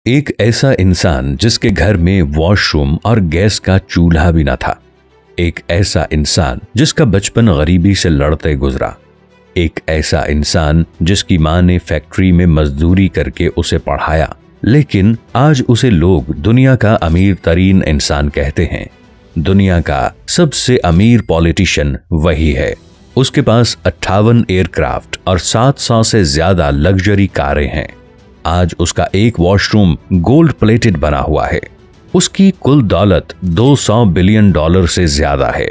एक ऐसा इंसान जिसके घर में वॉशरूम और गैस का चूल्हा भी न था। एक ऐसा इंसान जिसका बचपन गरीबी से लड़ते गुजरा। एक ऐसा इंसान जिसकी मां ने फैक्ट्री में मजदूरी करके उसे पढ़ाया, लेकिन आज उसे लोग दुनिया का अमीर तरीन इंसान कहते हैं। दुनिया का सबसे अमीर पॉलिटिशियन वही है। उसके पास 58 एयरक्राफ्ट और 700 से ज्यादा लग्जरी कारें हैं। आज उसका एक वॉशरूम गोल्ड प्लेटेड बना हुआ है। उसकी कुल दौलत $200 बिलियन से ज्यादा है।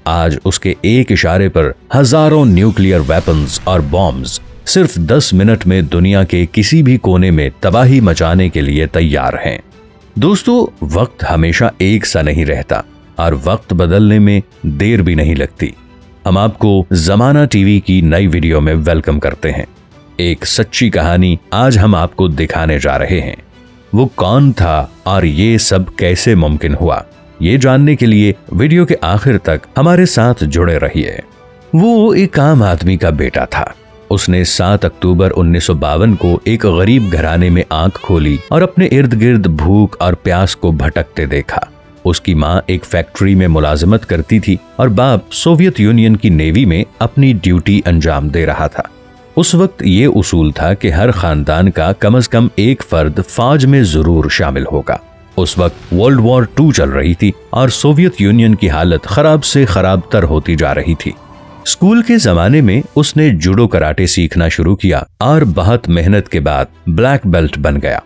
आज उसके एक इशारे पर हजारों न्यूक्लियर वेपन्स और बॉम्ब्स सिर्फ 10 मिनट में दुनिया के किसी भी कोने में तबाही मचाने के लिए तैयार हैं। दोस्तों, वक्त हमेशा एक सा नहीं रहता और वक्त बदलने में देर भी नहीं लगती। हम आपको जमाना टीवी की नई वीडियो में वेलकम करते हैं। एक सच्ची कहानी आज हम आपको दिखाने जा रहे हैं। वो कौन था और ये सब कैसे मुमकिन हुआ, ये जानने के लिए वीडियो के आखिर तक हमारे साथ जुड़े रहिए। वो एक आम आदमी का बेटा था। उसने 7 अक्टूबर 1952 को एक गरीब घराने में आंख खोली और अपने इर्द गिर्द भूख और प्यास को भटकते देखा। उसकी मां एक फैक्ट्री में मुलाजिमत करती थी और बाप सोवियत यूनियन की नेवी में अपनी ड्यूटी अंजाम दे रहा था। उस वक्त ये उसूल था कि हर खानदान का कम से कम एक फर्द फौज में जरूर शामिल होगा। उस वक्त वर्ल्ड वॉर 2 चल रही थी और सोवियत यूनियन की हालत खराब से खराब तर होती जा रही थी। स्कूल के जमाने में उसने जूडो कराटे सीखना शुरू किया और बहुत मेहनत के बाद ब्लैक बेल्ट बन गया।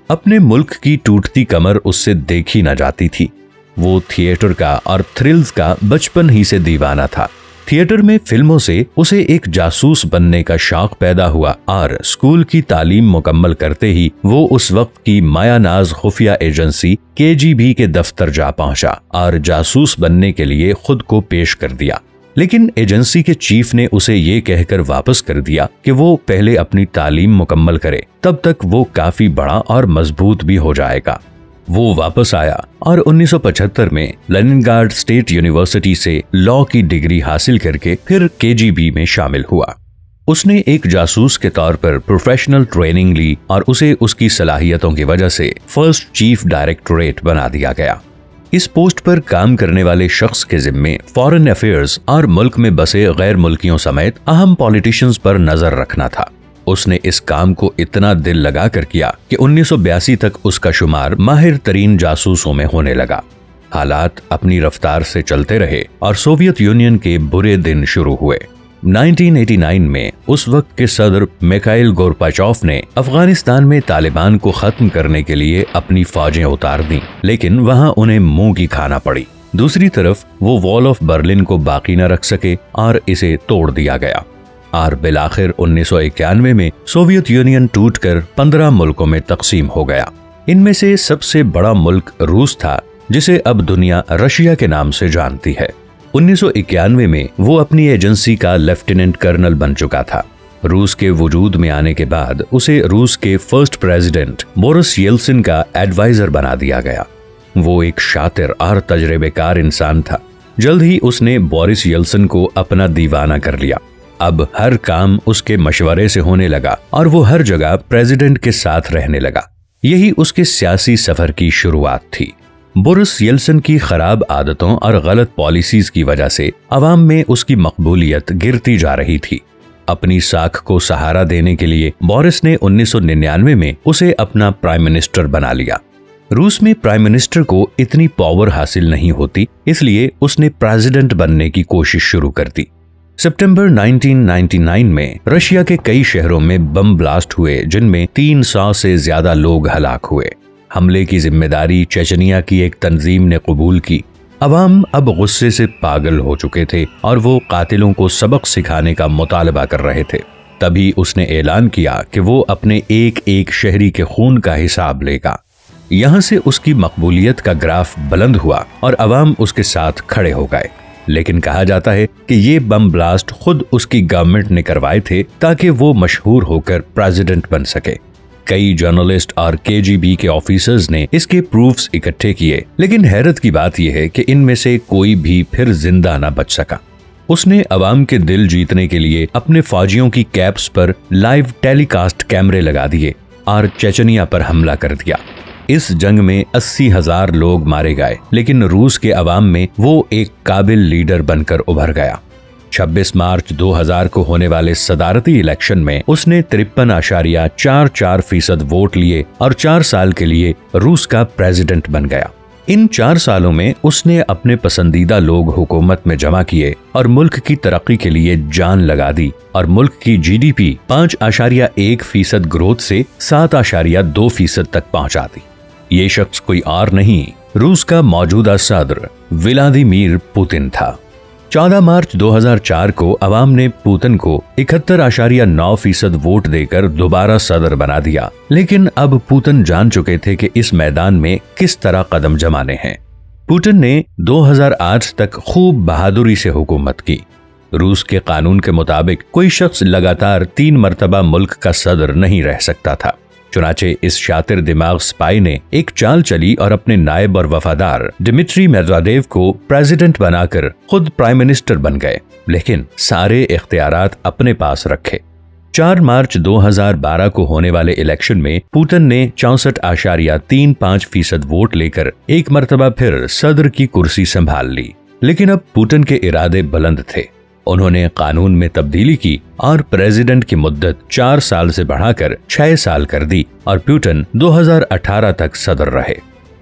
अपने मुल्क की टूटती कमर उससे देखी न जाती थी। वो थिएटर का और थ्रिल्स का बचपन ही से दीवाना था। थिएटर में फिल्मों से उसे एक जासूस बनने का शौक पैदा हुआ और स्कूल की तालीम मुकम्मल करते ही वो उस वक्त की मायानाज खुफिया एजेंसी KGB के दफ्तर जा पहुंचा और जासूस बनने के लिए खुद को पेश कर दिया। लेकिन एजेंसी के चीफ ने उसे ये कहकर वापस कर दिया कि वो पहले अपनी तालीम मुकम्मल करे, तब तक वो काफी बड़ा और मजबूत भी हो जाएगा। वो वापस आया और 1975 में लेनिनग्राड स्टेट यूनिवर्सिटी से लॉ की डिग्री हासिल करके फिर KGB में शामिल हुआ। उसने एक जासूस के तौर पर प्रोफेशनल ट्रेनिंग ली और उसे उसकी सलाहियतों की वजह से फर्स्ट चीफ डायरेक्टोरेट बना दिया गया। इस पोस्ट पर काम करने वाले शख्स के जिम्मे फॉरेन अफेयर्स और मुल्क में बसे गैर मुल्कियों समेत अहम पॉलिटिशियंस पर नजर रखना था। उसने इस काम को इतना दिल लगा कर किया कि 1982 तक उसका शुमार माहिर तरीन जासूसों में होने लगा। हालात अपनी रफ्तार से चलते रहे और सोवियत यूनियन के बुरे दिन शुरू हुए। 1989 में उस वक्त के सदर मिखाइल गोरबाचोव ने अफगानिस्तान में तालिबान को खत्म करने के लिए अपनी फौजें उतार दी, लेकिन वहां उन्हें मुंह की खाना पड़ी। दूसरी तरफ वो वॉल ऑफ बर्लिन को बाकी न रख सके और इसे तोड़ दिया गया और बिलाखिर 1991 में सोवियत यूनियन टूटकर 15 मुल्कों में तकसीम हो गया। इनमें से सबसे बड़ा मुल्क रूस था, जिसे अब दुनिया रशिया के नाम से जानती है। 1991 में वो अपनी एजेंसी का लेफ्टिनेंट कर्नल बन चुका था। रूस के वजूद में आने के बाद उसे रूस के फर्स्ट प्रेसिडेंट बोरिस येल्सिन का एडवाइजर बना दिया गया। वो एक शातिर और तजर्बेकार इंसान था। जल्द ही उसने बोरिस येल्सिन को अपना दीवाना कर लिया। अब हर काम उसके मशवरे से होने लगा और वो हर जगह प्रेसिडेंट के साथ रहने लगा। यही उसके सियासी सफर की शुरुआत थी। बोरिस येल्सिन की खराब आदतों और गलत पॉलिसीज की वजह से अवाम में उसकी मकबूलियत गिरती जा रही थी। अपनी साख को सहारा देने के लिए बोरिस ने 1999 में उसे अपना प्राइम मिनिस्टर बना लिया। रूस में प्राइम मिनिस्टर को इतनी पावर हासिल नहीं होती, इसलिए उसने प्रेसिडेंट बनने की कोशिश शुरू कर दी। सितंबर 1999 में रशिया के कई शहरों में बम ब्लास्ट हुए, जिनमें 300 से ज्यादा लोग हलाक हुए। हमले की जिम्मेदारी चेचनिया की एक तंजीम ने कबूल की। अवाम अब गुस्से से पागल हो चुके थे और वो कातिलों को सबक सिखाने का मुतालबा कर रहे थे। तभी उसने ऐलान किया कि वो अपने एक एक शहरी के खून का हिसाब लेगा। यहाँ से उसकी मकबूलियत का ग्राफ बुलंद हुआ और अवाम उसके साथ खड़े हो गए। लेकिन कहा जाता है कि ये बम ब्लास्ट खुद उसकी गवर्नमेंट ने करवाए थे ताकि वो मशहूर होकर प्रेसिडेंट बन सके। कई जर्नलिस्ट और KGB के ऑफिसर्स ने इसके प्रूफ्स इकट्ठे किए, लेकिन हैरत की बात यह है कि इनमें से कोई भी फिर जिंदा न बच सका। उसने अवाम के दिल जीतने के लिए अपने फौजियों की कैप्स पर लाइव टेलीकास्ट कैमरे लगा दिए और चेचनिया पर हमला कर दिया। इस जंग में 80,000 लोग मारे गए, लेकिन रूस के अवाम में वो एक काबिल लीडर बनकर उभर गया। 26 मार्च 2000 को होने वाले सदारती इलेक्शन में उसने 53.44% वोट लिए और 4 साल के लिए रूस का प्रेसिडेंट बन गया। इन 4 सालों में उसने अपने पसंदीदा लोग हुकूमत में जमा किए और मुल्क की तरक्की के लिए जान लगा दी और मुल्क की जीडीपी 5.1% ग्रोथ से 7.2% तक पहुंचा दी। ये शख्स कोई और नहीं, रूस का मौजूदा सदर व्लादिमीर पुतिन था। 14 मार्च 2004 को अवाम ने पुतिन को 71.9% वोट देकर दोबारा सदर बना दिया, लेकिन अब पुतिन जान चुके थे कि इस मैदान में किस तरह कदम जमाने हैं। पुतिन ने 2008 तक खूब बहादुरी से हुकूमत की। रूस के कानून के मुताबिक कोई शख्स लगातार 3 मरतबा मुल्क का सदर नहीं रह सकता था। चुनाचे इस शातिर दिमाग स्पाई ने एक चाल चली और अपने नायब और वफादार दिमित्री मेदवेदेव को प्रेसिडेंट बनाकर खुद प्राइम मिनिस्टर बन गए, लेकिन सारे इख्तियारात अपने पास रखे। 4 मार्च 2012 को होने वाले इलेक्शन में पुतिन ने 64.35% वोट लेकर एक मरतबा फिर सदर की कुर्सी संभाल ली। लेकिन अब पुतिन के इरादे बुलंद थे। उन्होंने कानून में तब्दीली की और प्रेसिडेंट की मुद्दत 4 साल से बढ़ाकर 6 साल कर दी और पुतिन 2018 तक सदर रहे।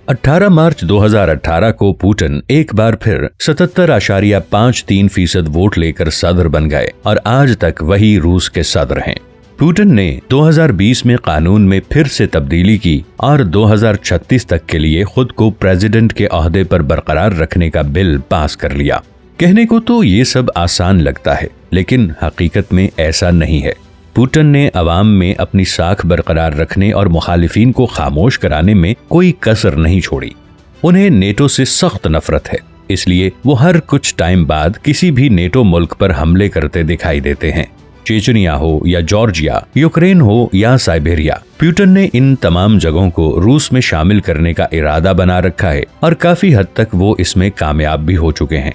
18 मार्च 2018 को पुतिन एक बार फिर 77.53% वोट लेकर सदर बन गए और आज तक वही रूस के सदर हैं। पुतिन ने 2020 में कानून में फिर से तब्दीली की और 2036 तक के लिए खुद को प्रेसिडेंट के ओहदे पर बरकरार रखने का बिल पास कर लिया। कहने को तो ये सब आसान लगता है, लेकिन हकीकत में ऐसा नहीं है। पुतिन ने अवाम में अपनी साख बरकरार रखने और मुखालिफिन को खामोश कराने में कोई कसर नहीं छोड़ी। उन्हें नेटो से सख्त नफरत है, इसलिए वो हर कुछ टाइम बाद किसी भी नेटो मुल्क पर हमले करते दिखाई देते हैं। चेचनिया हो या जॉर्जिया, यूक्रेन हो या साइबेरिया, पुतिन ने इन तमाम जगहों को रूस में शामिल करने का इरादा बना रखा है और काफी हद तक वो इसमें कामयाब भी हो चुके हैं।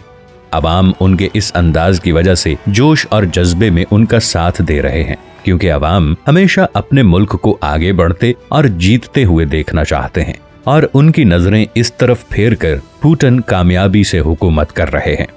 अवाम उनके इस अंदाज की वजह से जोश और जज्बे में उनका साथ दे रहे हैं, क्योंकि अवाम हमेशा अपने मुल्क को आगे बढ़ते और जीतते हुए देखना चाहते हैं और उनकी नजरें इस तरफ फेर कर पुतिन कामयाबी से हुकूमत कर रहे हैं।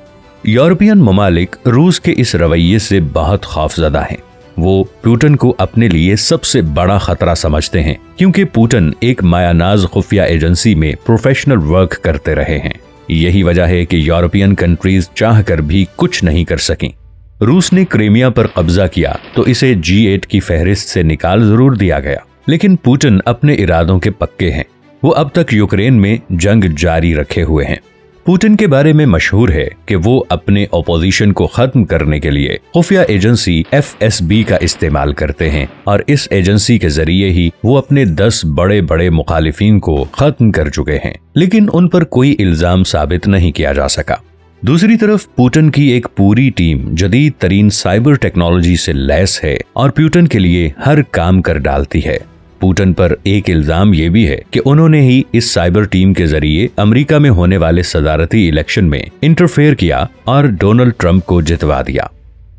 यूरोपियन ममालिक रूस के इस रवैये से बहुत खौफजदा हैं। वो पुतिन को अपने लिए सबसे बड़ा खतरा समझते हैं, क्योंकि पुतिन एक मायानाज खुफिया एजेंसी में प्रोफेशनल वर्क करते रहे हैं। यही वजह है कि यूरोपियन कंट्रीज चाहकर भी कुछ नहीं कर सकी। रूस ने क्रीमिया पर कब्जा किया तो इसे G8 की फहरिस्त से निकाल जरूर दिया गया, लेकिन पुतिन अपने इरादों के पक्के हैं। वो अब तक यूक्रेन में जंग जारी रखे हुए हैं। पुतिन के बारे में मशहूर है कि वो अपने ओपोजिशन को खत्म करने के लिए खुफिया एजेंसी FSB का इस्तेमाल करते हैं और इस एजेंसी के जरिए ही वो अपने 10 बड़े बड़े मुखालिफिन को खत्म कर चुके हैं, लेकिन उन पर कोई इल्जाम साबित नहीं किया जा सका। दूसरी तरफ पुतिन की एक पूरी टीम जदीद तरीन साइबर टेक्नोलॉजी से लैस है और पुतिन के लिए हर काम कर डालती है। पुतिन पर एक इल्जाम ये भी है कि उन्होंने ही इस साइबर टीम के जरिए अमेरिका में होने वाले सदारती इलेक्शन में इंटरफेयर किया और डोनाल्ड ट्रंप को जितवा दिया।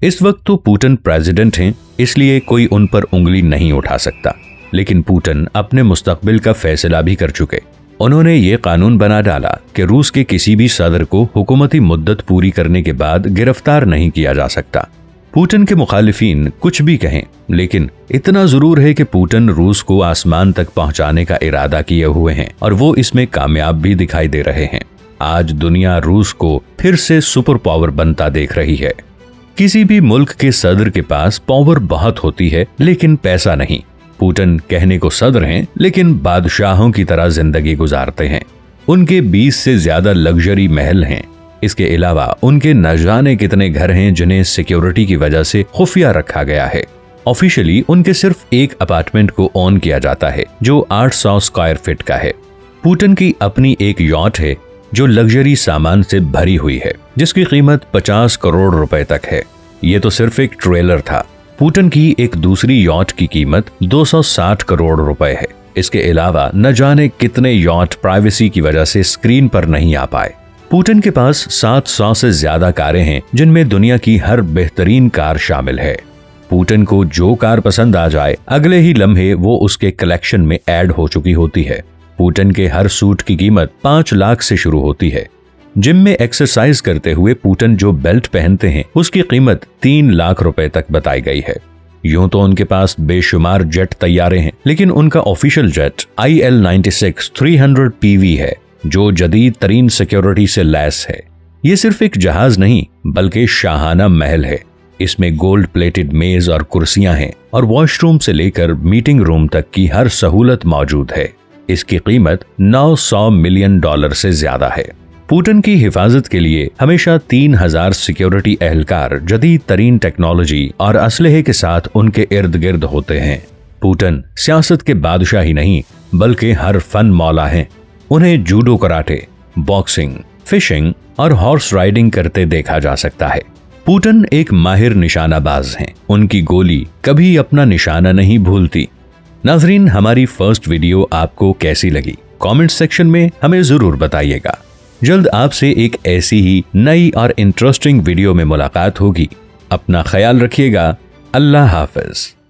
इस वक्त तो पुतिन प्रेसिडेंट हैं, इसलिए कोई उन पर उंगली नहीं उठा सकता, लेकिन पुतिन अपने मुस्तकबिल का फैसला भी कर चुके। उन्होंने ये कानून बना डाला कि रूस के किसी भी सदर को हुकूमती मुद्दत पूरी करने के बाद गिरफ्तार नहीं किया जा सकता। पुतिन के मुखालिफिन कुछ भी कहें, लेकिन इतना जरूर है कि पुतिन रूस को आसमान तक पहुंचाने का इरादा किए हुए हैं और वो इसमें कामयाब भी दिखाई दे रहे हैं। आज दुनिया रूस को फिर से सुपर पावर बनता देख रही है। किसी भी मुल्क के सदर के पास पावर बहुत होती है, लेकिन पैसा नहीं। पुतिन कहने को सदर हैं, लेकिन बादशाहों की तरह जिंदगी गुजारते हैं। उनके 20 से ज्यादा लग्जरी महल हैं। इसके अलावा उनके न जाने कितने घर हैं जिन्हें सिक्योरिटी की वजह से खुफिया रखा गया है। ऑफिशियली उनके सिर्फ एक अपार्टमेंट को ऑन किया जाता है जो 800 स्क्वायर फीट का है। पुतिन की अपनी एक यॉट है जो लग्जरी सामान से भरी हुई है, जिसकी कीमत 50 करोड़ रुपए तक है। ये तो सिर्फ एक ट्रेलर था। पुतिन की एक दूसरी यॉट की कीमत 260 करोड़ रुपए है। इसके अलावा न जाने कितने यॉट प्राइवेसी की वजह से स्क्रीन पर नहीं आ पाए। पुतिन के पास 700 से ज्यादा कारें हैं, जिनमें दुनिया की हर बेहतरीन कार शामिल है। पुतिन को जो कार पसंद आ जाए अगले ही लम्हे वो उसके कलेक्शन में ऐड हो चुकी होती है। पुतिन के हर सूट की कीमत 5 लाख से शुरू होती है। जिम में एक्सरसाइज करते हुए पुतिन जो बेल्ट पहनते हैं उसकी कीमत 3 लाख रुपए तक बताई गई है। यूं तो उनके पास बेशुमार जेट तैयारे हैं, लेकिन उनका ऑफिशियल जेट IL-96 300 PV है जो जदीद तरीन सिक्योरिटी से लैस है। ये सिर्फ एक जहाज नहीं बल्कि शाहाना महल है। इसमें गोल्ड प्लेटेड मेज और कुर्सियां हैं और वॉशरूम से लेकर मीटिंग रूम तक की हर सहूलत मौजूद है। इसकी कीमत $900 मिलियन से ज्यादा है। पुतिन की हिफाजत के लिए हमेशा 3000 सिक्योरिटी एहलकार जदीद तरीन टेक्नोलॉजी और असलहे के साथ उनके इर्द गिर्द होते हैं। पुतिन सियासत के बादशाह ही नहीं बल्कि हर फन मौला हैं। उन्हें जूडो कराटे, बॉक्सिंग, फिशिंग और हॉर्स राइडिंग करते देखा जा सकता है। पुतिन एक माहिर निशानाबाज हैं। उनकी गोली कभी अपना निशाना नहीं भूलती। नाज़रीन, हमारी फर्स्ट वीडियो आपको कैसी लगी? कमेंट सेक्शन में हमें जरूर बताइएगा। जल्द आपसे एक ऐसी ही नई और इंटरेस्टिंग वीडियो में मुलाकात होगी। अपना ख्याल रखिएगा। अल्लाह हाफ़िज़।